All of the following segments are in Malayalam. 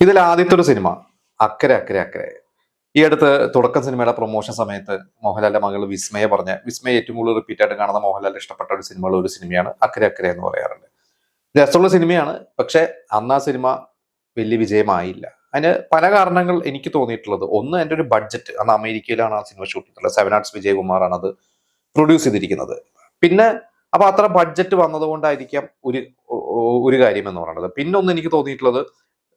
ഇതിൽ ആദ്യത്തെ ഒരു സിനിമ അക്കരെ അക്കരെ അക്കരെ. ഈ അടുത്ത് തുടക്കം സിനിമയുടെ പ്രൊമോഷൻ സമയത്ത് മോഹൻലാലിന്റെ മകൾ വിസ്മയ പറഞ്ഞ വിസ്മയ ഏറ്റവും കൂടുതൽ റിപ്പീറ്റ് ആയിട്ട് കാണുന്ന മോഹൻലാലിന്റെ ഇഷ്ടപ്പെട്ട ഒരു സിനിമയുള്ള ഒരു സിനിമയാണ് അക്കരെ അക്കരെ എന്ന് പറയാറുണ്ട്. രസമുള്ള സിനിമയാണ്. പക്ഷെ അന്ന് ആ സിനിമ വലിയ വിജയമായില്ല. അതിന് പല കാരണങ്ങൾ എനിക്ക് തോന്നിയിട്ടുള്ളത്. ഒന്ന്, എൻ്റെ ഒരു ബഡ്ജറ്റ്. അന്ന് അമേരിക്കയിലാണ് ആ സിനിമ ഷൂട്ട് ചെയ്തിട്ടുള്ളത്. 7 Arts വിജയകുമാറാണ് അത് പ്രൊഡ്യൂസ് ചെയ്തിരിക്കുന്നത്. പിന്നെ അപ്പൊ അത്ര ബഡ്ജറ്റ് വന്നതുകൊണ്ടായിരിക്കാം ഒരു കാര്യം എന്ന് പറയുന്നത്. പിന്നെ ഒന്ന് എനിക്ക് തോന്നിയിട്ടുള്ളത്,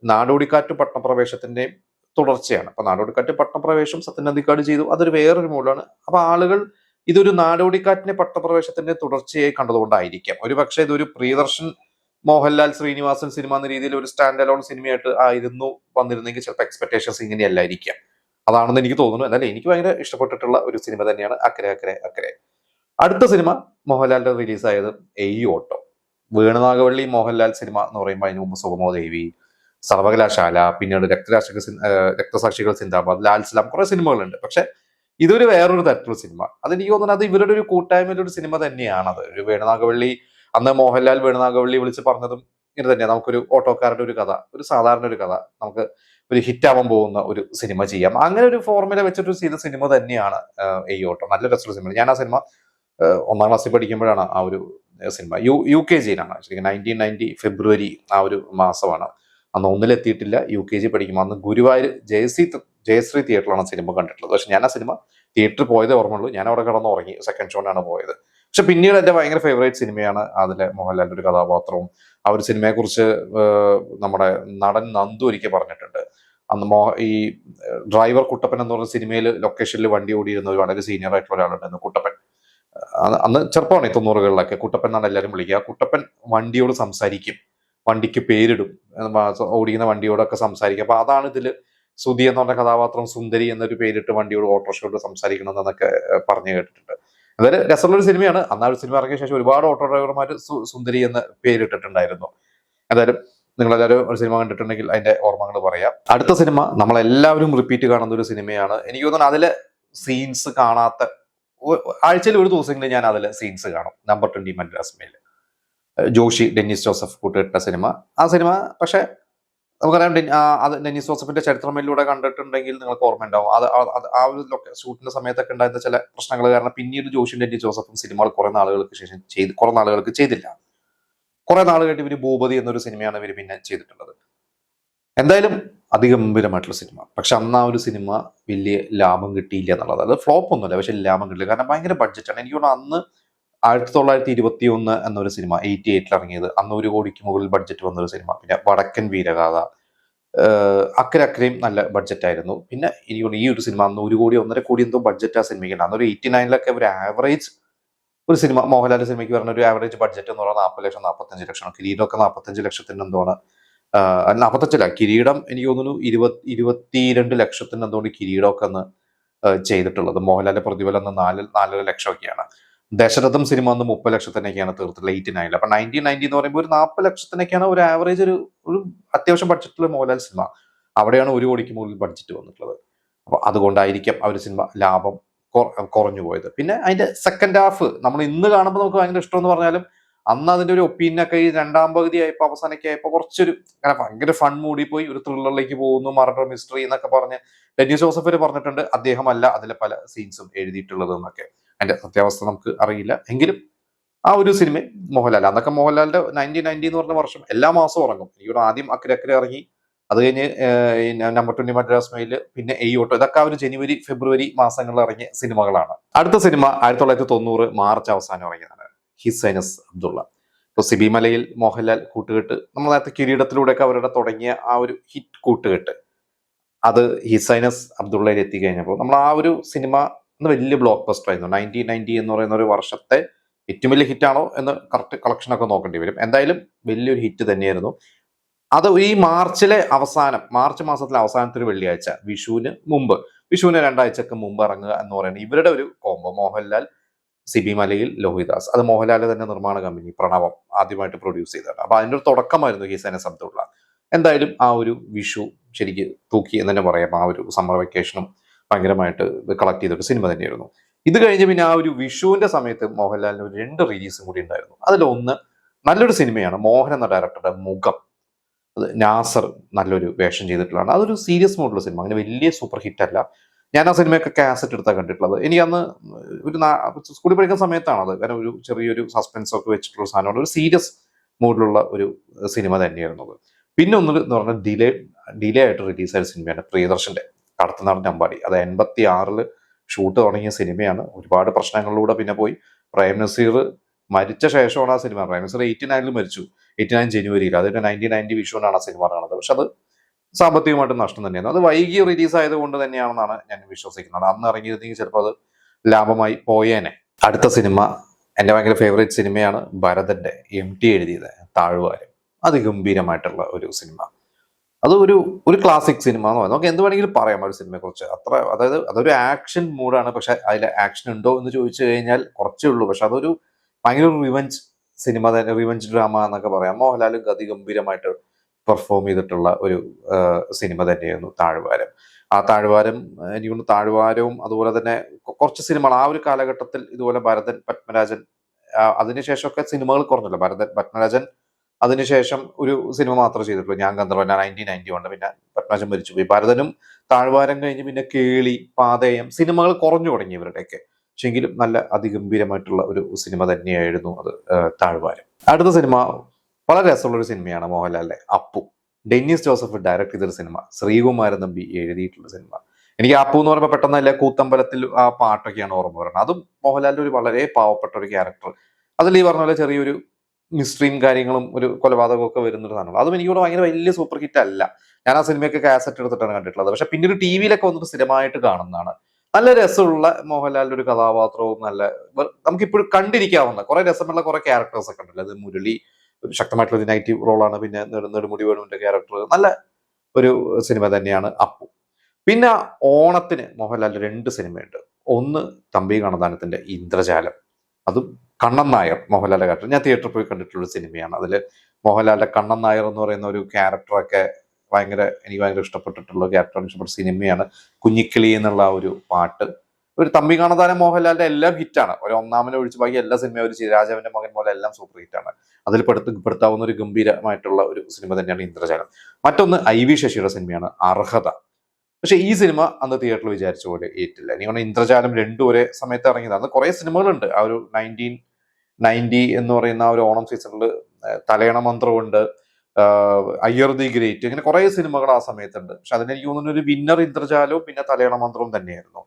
നാടോടിക്കാറ്റ് പട്ടണപ്രവേശത്തിന്റെയും തുടർച്ചയാണ്. അപ്പൊ നാടോടിക്കാറ്റ് പട്ടണപ്രവേശം സത്യനന്ദിക്കാട് ചെയ്തു, അതൊരു വേറൊരു മോഡാണ്. അപ്പൊ ആളുകൾ ഇതൊരു നാടോടിക്കാറ്റിന്റെ പട്ടണപ്രവേശത്തിന്റെ തുടർച്ചയായി കണ്ടതുകൊണ്ടായിരിക്കാം. ഒരു പക്ഷേ ഇതൊരു പ്രിയദർശൻ മോഹൻലാൽ ശ്രീനിവാസൻ സിനിമ എന്ന രീതിയിൽ ഒരു സ്റ്റാൻഡ് അലോൺ സിനിമയായിട്ട് ആയിരുന്നു വന്നിരുന്നെങ്കിൽ ചിലപ്പോൾ എക്സ്പെക്ടേഷൻസ് ഇങ്ങനെയല്ലായിരിക്കാം. അതാണെന്ന് എനിക്ക് തോന്നുന്നു. എന്നാലും എനിക്ക് ഭയങ്കര ഇഷ്ടപ്പെട്ടിട്ടുള്ള ഒരു സിനിമ തന്നെയാണ് അക്കരെ അക്കരെ അക്കരെ. അടുത്ത സിനിമ മോഹൻലാലിന്റെ റിലീസായത് എയ് ഓട്ടോ. വേണുനാഗവള്ളി മോഹൻലാൽ സിനിമ എന്ന് പറയുമ്പോൾ അതിന് മുമ്പ് സുഗമോ ദേവി, സർവകലാശാല, പിന്നീട് രക്തസാക്ഷികൾ സിന്ദാബാദ്, ലാൽ സലാം, കുറെ സിനിമകളുണ്ട്. പക്ഷെ ഇതൊരു വേറൊരു തരത്തിലുള്ള സിനിമ. അതെനിക്ക് തോന്നുന്നത് അത് ഇവരുടെ ഒരു കൂട്ടായ്മയുടെ ഒരു സിനിമ തന്നെയാണത്. ഒരു വേണുനാഗവള്ളി, അന്ന് മോഹൻലാൽ വേണുനാഗവള്ളി വിളിച്ച് പറഞ്ഞതും ഇങ്ങനെ തന്നെയാണ്. നമുക്കൊരു ഓട്ടോക്കാരുടെ ഒരു കഥ, ഒരു സാധാരണ ഒരു കഥ, നമുക്ക് ഒരു ഹിറ്റ് ആവാൻ പോകുന്ന ഒരു സിനിമ ചെയ്യാം. അങ്ങനെ ഒരു ഫോർമുല വെച്ചിട്ട് ചെയ്ത സിനിമ തന്നെയാണ് എയ് ഓട്ടോ. നല്ല രസമുള്ള സിനിമ. ഞാൻ ആ സിനിമ 1ാം ക്ലാസ്സിൽ പഠിക്കുമ്പോഴാണ് ആ ഒരു സിനിമ. U K ജിയിലാണ്. ശരിക്കും 1990 ഫെബ്രുവരി ആ ഒരു മാസമാണ്. അന്ന് ഒന്നിലെത്തിയിട്ടില്ല, UKG പഠിക്കുമ്പോൾ. അന്ന് ഗുരുവായൂർ ജയശ്രീ തിയേറ്ററിലാണ് സിനിമ കണ്ടിട്ടുള്ളത്. പക്ഷെ ഞാൻ ആ സിനിമ തിയേറ്ററിൽ പോയതേ ഓർമ്മയുള്ളൂ. ഞാൻ അവിടെ കിടന്ന് ഉറങ്ങി. സെക്കൻഡ് ഷോനാണ് പോയത്. പക്ഷെ പിന്നീട് എന്റെ ഭയങ്കര ഫേവറേറ്റ് സിനിമയാണ് അതിലെ മോഹൻലാലിന്റെ ഒരു കഥാപാത്രവും. ആ ഒരു സിനിമയെ കുറിച്ച് നമ്മുടെ നടൻ നന്ദു ഒരിക്കൽ പറഞ്ഞിട്ടുണ്ട്. അന്ന് ഈ ഡ്രൈവർ കുട്ടപ്പൻ എന്ന് പറഞ്ഞ സിനിമയിൽ ലൊക്കേഷനിൽ വണ്ടി ഓടിയിരുന്ന ഒരു വളരെ സീനിയർ ആയിട്ടുള്ള ഒരാളുണ്ടായിരുന്നു, കുട്ടപ്പൻ. അന്ന് ചെറുപ്പമാണ്, 90കളിലൊക്കെ. കുട്ടപ്പൻ എന്നാണ് എല്ലാവരും വിളിക്കുക. കുട്ടപ്പൻ വണ്ടിയോട് സംസാരിക്കും, വണ്ടിക്ക് പേരിടും, ഓടിക്കുന്ന വണ്ടിയോടൊക്കെ സംസാരിക്കും. അപ്പൊ അതാണ് ഇതില് സുധി എന്ന് പറഞ്ഞ കഥാപാത്രം സുന്ദരി എന്നൊരു പേരിട്ട് വണ്ടിയോട്, ഓട്ടോറിക്ഷയോട് സംസാരിക്കണം എന്നൊക്കെ പറഞ്ഞു കേട്ടിട്ടുണ്ട്. അതായത് രസമുള്ളൊരു സിനിമയാണ്. അന്നാ ഒരു സിനിമ ഇറങ്ങിയ ശേഷം ഒരുപാട് ഓട്ടോ ഡ്രൈവർമാർ സുന്ദരി എന്ന് പേരിട്ടിട്ടുണ്ടായിരുന്നു. എന്തായാലും നിങ്ങളെല്ലാവരും ഒരു സിനിമ കണ്ടിട്ടുണ്ടെങ്കിൽ അതിന്റെ ഓർമ്മകൾ പറയാം. അടുത്ത സിനിമ നമ്മളെല്ലാവരും റിപ്പീറ്റ് കാണുന്ന ഒരു സിനിമയാണ്. എനിക്ക് തോന്നുന്നു അതിലെ സീൻസ് കാണാത്ത, ആഴ്ചയിൽ ഒരു ദിവസമെങ്കിലും ഞാൻ അതിലെ സീൻസ് കാണും. Number 20 Madras mail. ജോഷി ഡെന്നിസ് ജോസഫ് കൂട്ടുകെട്ട സിനിമ. ആ സിനിമ പക്ഷെ നമുക്കറിയാം, അത് ഡെന്നിസ് ജോസഫിന്റെ ചരിത്രമയിലൂടെ കണ്ടിട്ടുണ്ടെങ്കിൽ നിങ്ങൾക്ക് ഓർമ്മ ഉണ്ടാവും. ആ ഒരു ഷൂട്ടിന്റെ സമയത്തൊക്കെ ഉണ്ടായിരുന്ന ചില പ്രശ്നങ്ങൾ കാരണം പിന്നീട് ജോഷി ഡെന്നിസ് ജോസഫും സിനിമകൾ കുറെ നാളുകൾക്ക് ശേഷം കുറെ നാളുകൾക്ക് ചെയ്തില്ല. കുറെ നാൾ കഴിഞ്ഞ് ഇവര് ഭൂപതി എന്നൊരു സിനിമയാണ് ഇവര് പിന്നെ ചെയ്തിട്ടുള്ളത്. എന്തായാലും അതിഗംഭീരമായിട്ടുള്ള സിനിമ. പക്ഷെ അന്ന് ആ ഒരു സിനിമ വലിയ ലാഭം കിട്ടിയില്ല എന്നുള്ളത്. അത് ഫ്ലോപ്പ് ഒന്നുമില്ല, പക്ഷെ ലാഭം കിട്ടില്ല. കാരണം ഭയങ്കര ബഡ്ജറ്റാണ്. എനിക്ക് തോന്നുന്നു അന്ന് 1921 എന്നൊരു സിനിമ 88 ഇറങ്ങിയത്, അന്ന് 1 കോടിക്ക് മുകളിൽ ബഡ്ജറ്റ് വന്നൊരു സിനിമ. പിന്നെ വടക്കൻ വീരഗാഥ, അക്കരെ അക്കരയും നല്ല ബഡ്ജറ്റ് ആയിരുന്നു. പിന്നെ എനിക്ക് ഈ ഒരു സിനിമ അന്ന് 1 കോടി 1.5 കോടി എന്തോ ബഡ്ജറ്റ് ആ സിനിമയ്ക്ക്. അന്നൊരു 89ലൊക്കെ ഒരു ആവറേജ് ഒരു സിനിമ, മോഹൻലാലിന്റെ സിനിമയ്ക്ക് പറഞ്ഞ ഒരു ആവറേജ് ബഡ്ജറ്റ് എന്ന് പറയുന്നത് 40 ലക്ഷം 45 ലക്ഷം. കിരീടമൊക്കെ 45 ലക്ഷത്തിന് എന്താണ്, 45 കിരീടം എനിക്ക് തോന്നുന്നു 22 ലക്ഷത്തിന് എന്തുകൊണ്ട് കിരീടമൊക്കെ അന്ന് ചെയ്തിട്ടുള്ളത്. മോഹൻലാലിന്റെ പ്രതിഫലം അന്ന് 4.5 ലക്ഷമൊക്കെയാണ്. ദശരഥം സിനിമ അന്ന് 30 ലക്ഷത്തിനൊക്കെയാണ് തീർത്തിട്ടുള്ളത് 89. അപ്പൊ 1990 എന്ന് പറയുമ്പോൾ ഒരു 40 ലക്ഷത്തിനൊക്കെയാണ് ഒരു ആവറേജ് ഒരു അത്യാവശ്യം ബഡ്ജറ്റുള്ള മോഹൻലാൽ സിനിമ. അവിടെയാണ് 1 കോടിക്ക് മുകളിൽ ബഡ്ജറ്റ് വന്നിട്ടുള്ളത്. അപ്പൊ അതുകൊണ്ടായിരിക്കാം ആ ഒരു സിനിമ ലാഭം കുറഞ്ഞു പോയത്. പിന്നെ അതിന്റെ സെക്കൻഡ് ഹാഫ് നമ്മൾ ഇന്ന് കാണുമ്പോൾ നമുക്ക് ഭയങ്കര ഇഷ്ടം എന്ന് പറഞ്ഞാലും അന്ന് അതിന്റെ ഒരു ഒപ്പീനിയനൊക്കെ ഈ 2ാം പകുതി ആയപ്പോൾ, അവസാനമൊക്കെ ആയപ്പോൾ കുറച്ചൊരു അങ്ങനെ ഭയങ്കര ഫൺ മൂടി പോയി. ഒരു ത്രില്ലറിലേക്ക് പോകുന്നു, മർഡർ മിസ്റ്ററി എന്നൊക്കെ പറഞ്ഞ് ഡെന്നിസ് ജോസഫ് പറഞ്ഞിട്ടുണ്ട് അദ്ദേഹമല്ല അതിലെ പല സീൻസും എഴുതിയിട്ടുള്ളത് എന്നൊക്കെ. അതിന്റെ സത്യാവസ്ഥ നമുക്ക് അറിയില്ല. എങ്കിലും ആ ഒരു സിനിമ മോഹൻലാൽ, അന്നൊക്കെ മോഹൻലാലിന്റെ 1990 എന്ന് പറഞ്ഞ വർഷം എല്ലാ മാസവും ഇറങ്ങും. എനിക്കിവിടെ ആദ്യം അക്കരെ അക്കരെ ഇറങ്ങി, അത് കഴിഞ്ഞ് നമ്പർ 20 മദ്രാസ് മെയിൽ, പിന്നെ എയ് ഓട്ടോ. ഇതൊക്കെ ആ ഒരു ജനുവരി ഫെബ്രുവരി മാസങ്ങളിൽ ഇറങ്ങിയ സിനിമകളാണ്. അടുത്ത സിനിമ 1990 മാർച്ച് അവസാനം ഇറങ്ങിയതാണ്, ഹിസ് ഹൈനസ് അബ്ദുള്ള. ഇപ്പൊ സിബി മലയിൽ മോഹൻലാൽ കൂട്ടുകെട്ട്, നമ്മൾ നേരത്തെ കിരീടത്തിലൂടെയൊക്കെ അവരുടെ തുടങ്ങിയ ആ ഒരു ഹിറ്റ് കൂട്ടുകെട്ട്, അത് ഹിസ് ഹൈനസ് അബ്ദുള്ളയിൽ എത്തിക്കഴിഞ്ഞപ്പോൾ നമ്മൾ ആ ഒരു സിനിമ വലിയ ബ്ലോക്ക് ബസ്റ്റർ ആയിരുന്നു. 1990 എന്ന് പറയുന്ന ഒരു വർഷത്തെ ഏറ്റവും വലിയ ഹിറ്റാണോ എന്ന് കറക്റ്റ് കളക്ഷനൊക്കെ നോക്കേണ്ടി വരും. എന്തായാലും വലിയൊരു ഹിറ്റ് തന്നെയായിരുന്നു അത്. ഈ മാർച്ച് മാസത്തിലെ അവസാനത്തെ വെള്ളിയാഴ്ച, വിഷുവിന് 2 ആഴ്ചക്ക് മുമ്പ് ഇറങ്ങുക എന്ന് പറയുന്നത് ഇവരുടെ ഒരു കോംബോ. മോഹൻലാൽ, സിബി മലയിൽ, ലോഹിദാസ്. അത് മോഹൻലാലിന്റെ തന്നെ നിർമ്മാണ കമ്പനി പ്രണവം ആദ്യമായിട്ട് പ്രൊഡ്യൂസ് ചെയ്തതാണ്. അപ്പൊ അതിന്റെ ഒരു തുടക്കമായിരുന്നു ഹിസ് ഹൈനസ് അബ്ദുള്ള. എന്തായാലും ആ ഒരു വിഷു ശരിക്ക് തൂക്കി എന്ന് തന്നെ പറയാം. ആ ഒരു സമ്മർ വെക്കേഷനും ഭയങ്കരമായിട്ട് കളക്ട് ചെയ്തൊരു സിനിമ തന്നെയായിരുന്നു. ഇത് കഴിഞ്ഞ് പിന്നെ ആ ഒരു വിഷുവിന്റെ സമയത്ത് മോഹൻലാലിന് ഒരു 2 റിലീസും കൂടി ഉണ്ടായിരുന്നു. അതിലൊന്ന് നല്ലൊരു സിനിമയാണ്, മോഹൻ എന്ന ഡയറക്ടറുടെ മുഖം. അത് നാസർ നല്ലൊരു വേഷം ചെയ്തിട്ടുള്ളതാണ്. അതൊരു സീരിയസ് മോഡുള്ള സിനിമ, അങ്ങനെ വലിയ സൂപ്പർ ഹിറ്റ് അല്ല. ഞാൻ ആ സിനിമയൊക്കെ കാസറ്റ് എടുത്താണ് കണ്ടിട്ടുള്ളത്. എനിക്ക് അന്ന് ഒരു സ്കൂളിൽ പഠിക്കുന്ന സമയത്താണ് അത്, കാരണം ഒരു ചെറിയൊരു സസ്പെൻസ് ഒക്കെ വെച്ചിട്ടുള്ള സാധനമാണ്, ഒരു സീരിയസ് മൂഡിലുള്ള ഒരു സിനിമ തന്നെയായിരുന്നു അത്. പിന്നെ ഒന്ന് എന്ന് പറഞ്ഞാൽ ഡിലേ ആയിട്ട് റിലീസായ സിനിമയാണ് പ്രിയദർശന്റെ കടത്തനാടൻ അമ്പാടി. അത് 86 ഷൂട്ട് തുടങ്ങിയ സിനിമയാണ്. ഒരുപാട് പ്രശ്നങ്ങളിലൂടെ പിന്നെ പോയി. പ്രേം നസീർ മരിച്ച ശേഷമാണ് ആ സിനിമ. പ്രേം നസീർ 89 മരിച്ചു, 89 ജനുവരിയിൽ. അതിന്റെ 1990 വിഷുവിനാണ് ആ സിനിമ കാണുന്നത്. പക്ഷെ അത് സാമ്പത്തികമായിട്ട് നഷ്ടം തന്നെയാണ്. അത് വൈകി റിലീസ് ആയത് കൊണ്ട് തന്നെയാണെന്നാണ് ഞാൻ വിശ്വസിക്കുന്നത്. അന്ന് ഇറങ്ങിയിരുന്നെങ്കിൽ ചിലപ്പോൾ അത് ലാഭമായി പോയേനെ. അടുത്ത സിനിമ എൻ്റെ ഭയങ്കര ഫേവറേറ്റ് സിനിമയാണ്, ഭരതന്റെ MT എഴുതിയത് താഴ്വാരം. അതിഗംഭീരമായിട്ടുള്ള ഒരു സിനിമ. അത് ഒരു ക്ലാസിക് സിനിമ എന്ന് പറയുന്നത് നമുക്ക് എന്ത് വേണമെങ്കിലും പറയാം ഒരു സിനിമയെ കുറിച്ച്. അത്ര, അതായത് അതൊരു ആക്ഷൻ മൂഡാണ്. പക്ഷെ അതിൽ ആക്ഷൻ ഉണ്ടോ എന്ന് ചോദിച്ചു കഴിഞ്ഞാൽ കുറച്ചേ ഉള്ളൂ. പക്ഷെ അതൊരു ഭയങ്കര റിവഞ്ച് സിനിമ തന്നെ, റിവഞ്ച് ഡ്രാമ എന്നൊക്കെ പറയാം. മോഹൻലാൽ അതിഗംഭീരമായിട്ട് പെർഫോം ചെയ്തിട്ടുള്ള ഒരു സിനിമ തന്നെയായിരുന്നു താഴ്വാരം. ആ താഴ്വാരം, എനിക്ക് താഴ്വാരവും അതുപോലെ തന്നെ കുറച്ച് സിനിമകൾ ആ ഒരു കാലഘട്ടത്തിൽ ഇതുപോലെ ഭരതൻ, പത്മരാജൻ, അതിനുശേഷമൊക്കെ സിനിമകൾ കുറഞ്ഞല്ലോ. ഭരതൻ, പത്മരാജൻ അതിനുശേഷം ഒരു സിനിമ മാത്രമേ ചെയ്തിട്ടുള്ളൂ, ഞാൻ ഗന്ധർവ്വൻ 1991. പിന്നെ പത്മരാജൻ മരിച്ചുപോയി. ഭരതനും താഴ്വാരം കഴിഞ്ഞ് പിന്നെ കേളി, പാതയം സിനിമകൾ കുറഞ്ഞു തുടങ്ങി ഇവരുടെയൊക്കെ. പക്ഷെങ്കിലും നല്ല അതിഗംഭീരമായിട്ടുള്ള ഒരു സിനിമ തന്നെയായിരുന്നു അത് താഴ്വാരം. അടുത്ത സിനിമ വളരെ രസമുള്ളൊരു സിനിമയാണ് മോഹൻലാലിന്റെ അപ്പു. ഡെന്നിസ് ജോസഫ് ഡയറക്ട് ചെയ്തൊരു സിനിമ, ശ്രീകുമാരൻ തമ്പി എഴുതിയിട്ടുള്ള സിനിമ. എനിക്ക് അപ്പു എന്ന് പറയുമ്പോൾ പെട്ടെന്നല്ല കൂത്തമ്പലത്തിൽ ആ പാട്ടൊക്കെയാണ് ഓർമ്മ വരുന്നത്. അതും മോഹൻലാലിന്റെ ഒരു വളരെ പാവപ്പെട്ട ഒരു ക്യാരക്ടർ. അതിൽ ഈ പറഞ്ഞ പോലെ ചെറിയൊരു മിസ്റ്ററിയും കാര്യങ്ങളും ഒരു കൊലപാതകവും ഒക്കെ വരുന്നൊരു സാധനമാണ്. അതും എനിക്കൂടെ ഭയങ്കര വലിയ സൂപ്പർ ഹിറ്റ് അല്ല. ഞാൻ ആ സിനിമയൊക്കെ കാസറ്റ് എടുത്തിട്ടാണ് കണ്ടിട്ടുള്ളത്. പക്ഷെ പിന്നീട് TV-യിലൊക്കെ വന്നിട്ട് സ്ഥിരമായിട്ട് കാണുന്നതാണ്. നല്ല രസമുള്ള മോഹൻലാലിന്റെ ഒരു കഥാപാത്രവും നല്ല നമുക്കിപ്പോഴും കണ്ടിരിക്കാവുന്ന കുറെ രസമുള്ള കുറെ ക്യാരക്ടേഴ്സ് ഒക്കെ ഉണ്ടല്ലോ. അത് മുരളി ഒരു ശക്തമായിട്ടുള്ള ഒരു നെഗറ്റീവ് റോളാണ്. പിന്നെ നെടുമുടി വേണുവിന്റെ ക്യാരക്ടർ നല്ല ഒരു സിനിമ തന്നെയാണ് അപ്പു. പിന്നെ ഓണത്തിന് മോഹൻലാൽ 2 സിനിമയുണ്ട്. ഒന്ന് തമ്പി കണ്ണന്താനത്തിന്റെ ഇന്ദ്രജാലം, അതും കണ്ണൻ നായർ മോഹൻലാലിന്റെ ക്യാരക്ടർ. ഞാൻ തിയേറ്ററിൽ പോയി കണ്ടിട്ടുള്ള സിനിമയാണ്. അതിൽ മോഹൻലാലിന്റെ കണ്ണൻ നായർ എന്ന് പറയുന്ന ഒരു ക്യാരക്ടറൊക്കെ എനിക്ക് ഭയങ്കര ഇഷ്ടപ്പെട്ടിട്ടുള്ള ക്യാരക്ടറാണ്, ഇഷ്ടപ്പെട്ട സിനിമയാണ്. കുഞ്ഞിക്കിളി എന്നുള്ള ആ ഒരു പാട്ട്, ഒരു തമ്പി കാണാതാനം മോഹൻലാലിന്റെ എല്ലാം ഹിറ്റാണ്. ഒരു ഒന്നാമനെ ഒഴിച്ച് ബാക്കി എല്ലാ സിനിമയും, ഒരു രാജാവിന്റെ മകൻ പോലെ എല്ലാം സൂപ്പർ ഹിറ്റാണ്. അതിൽ പെടുത്താവുന്ന ഒരു ഗംഭീരമായിട്ടുള്ള ഒരു സിനിമ തന്നെയാണ് ഇന്ദ്രജാലം. മറ്റൊന്ന് IV ശശിയുടെ സിനിമയാണ് അർഹത. പക്ഷെ ഈ സിനിമ അന്ന് തിയേറ്ററിൽ വിചാരിച്ച പോലെ ഏറ്റില്ല. എനിക്ക് ഇന്ദ്രജാലം 2 ഒരേ സമയത്ത് ഇറങ്ങിയതാണ്. കുറെ സിനിമകളുണ്ട് ആ ഒരു 1990 എന്ന് പറയുന്ന ആ ഒരു ഓണം സീസണിൽ. തലയണ മന്ത്രമുണ്ട്, അയ്യർ ദി ഗ്രേറ്റ്, ഇങ്ങനെ കുറെ സിനിമകൾ ആ സമയത്തുണ്ട്. പക്ഷെ അതിനെനിക്ക് തോന്നുന്ന ഒരു വിന്നർ ഇന്ദ്രജാലവും പിന്നെ തലയണ മന്ത്രവും തന്നെയായിരുന്നു.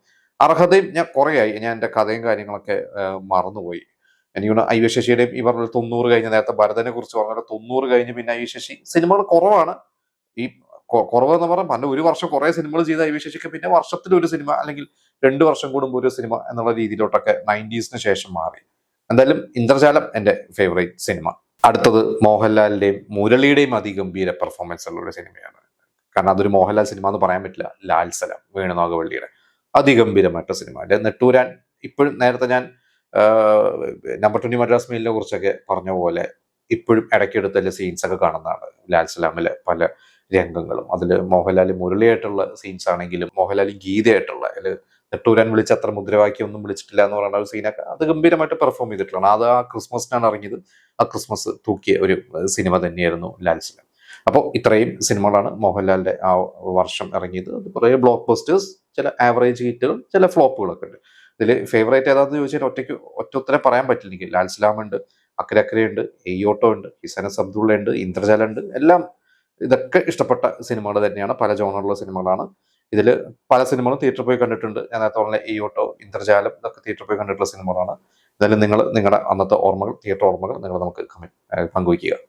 അർഹതയും ഞാൻ കുറേയായി, ഞാൻ എൻ്റെ കഥയും കാര്യങ്ങളൊക്കെ മറന്നുപോയി. എനിക്ക് IV ശശിയുടെയും ഈ പറഞ്ഞ 90 കഴിഞ്ഞ്, നേരത്തെ ഭരതനെ കുറിച്ച് പറഞ്ഞ 90 കഴിഞ്ഞ് പിന്നെ IV ശശി സിനിമകൾ കുറവാണ്. ഈ കുറവെന്ന് പറഞ്ഞാൽ പല ഒരു വർഷം കുറെ സിനിമകൾ ചെയ്ത IV ശശിക്ക് പിന്നെ വർഷത്തിൽ ഒരു സിനിമ അല്ലെങ്കിൽ 2 വർഷം കൂടുമ്പോൾ ഒരു സിനിമ എന്നുള്ള രീതിയിലോട്ടൊക്കെ 90s ശേഷം മാറി. എന്തായാലും ഇന്ദ്രജാലം എൻ്റെ ഫേവറേറ്റ് സിനിമ. അടുത്തത് മോഹൻലാലിന്റെയും മുരളിയുടെയും അതിഗംഭീര പെർഫോമൻസ് ഉള്ള ഒരു സിനിമയാണ്. കാരണം അതൊരു മോഹൻലാൽ സിനിമ എന്ന് പറയാൻ പറ്റില്ല. ലാൽ സലാം, വേണുനാഗവള്ളിയുടെ അതിഗംഭീരമായിട്ട സിനിമ. എൻ്റെ നെട്ടൂരാൻ ഇപ്പോഴും, നേരത്തെ ഞാൻ നമ്പർ 20 മദ്രാസ് മെയിലിനെ കുറിച്ചൊക്കെ പറഞ്ഞ പോലെ, ഇപ്പോഴും ഇടയ്ക്കെടുത്തല്ല സീൻസ് ഒക്കെ കാണുന്നതാണ് ലാൽ സലാമിലെ പല രംഗങ്ങളും. അതിൽ മോഹൻലാൽ മുരളിയായിട്ടുള്ള സീൻസ് ആണെങ്കിലും മോഹൻലാൽ ഗീതയായിട്ടുള്ള, അതിൽ നെട്ടൂരാൻ വിളിച്ച അത്ര മുദ്രാവാക്യം ഒന്നും വിളിച്ചിട്ടില്ല എന്ന് പറയുന്ന ഒരു സീനൊക്കെ അത് ഗംഭീരമായിട്ട് പെർഫോം ചെയ്തിട്ടുള്ളതാണ്. അത് ആ ക്രിസ്മസിനാണ് ഇറങ്ങിയത്. ആ ക്രിസ്മസ് തൂക്കിയ ഒരു സിനിമ തന്നെയായിരുന്നു ലാൽ സലാം. അപ്പോൾ ഇത്രയും സിനിമകളാണ് മോഹൻലാലിന്റെ ആ വർഷം ഇറങ്ങിയത്. അത് കുറേ ബ്ലോക്ക് ബസ്റ്റേഴ്സ്, ചില ആവറേജ് ഹിറ്റുകൾ, ചില ഫ്ലോപ്പുകളൊക്കെ ഉണ്ട്. ഇതിൽ ഫേവറേറ്റ് ഏതാണെന്ന് ചോദിച്ചാൽ ഒറ്റ ഉത്തരം പറയാൻ പറ്റില്ല എനിക്ക്. ലാൽ സലാം ഉണ്ട്, അക്കരെ അക്കരയുണ്ട്, എയ്യോട്ടോ ഉണ്ട്, ഹിസനസ് അബ്ദുള്ള ഉണ്ട്, ഇന്ദ്രജാലം ഉണ്ട്. എല്ലാം ഇതൊക്കെ ഇഷ്ടപ്പെട്ട സിനിമകൾ തന്നെയാണ്. പല ജോണറുള്ള സിനിമകളാണ്. ഇതിൽ പല സിനിമകളും തിയേറ്ററിൽ പോയി കണ്ടിട്ടുണ്ട്. ഞാൻ നേരത്തെ പറഞ്ഞ എയ്യോട്ടോ, ഇന്ദ്രജാലം ഇതൊക്കെ തിയേറ്ററിൽ പോയി കണ്ടിട്ടുള്ള സിനിമകളാണ്. എന്തായാലും നിങ്ങൾ നിങ്ങളുടെ അന്നത്തെ ഓർമ്മകൾ, തിയേറ്റർ ഓർമ്മകൾ നിങ്ങൾ നമുക്ക് പങ്കുവയ്ക്കുക.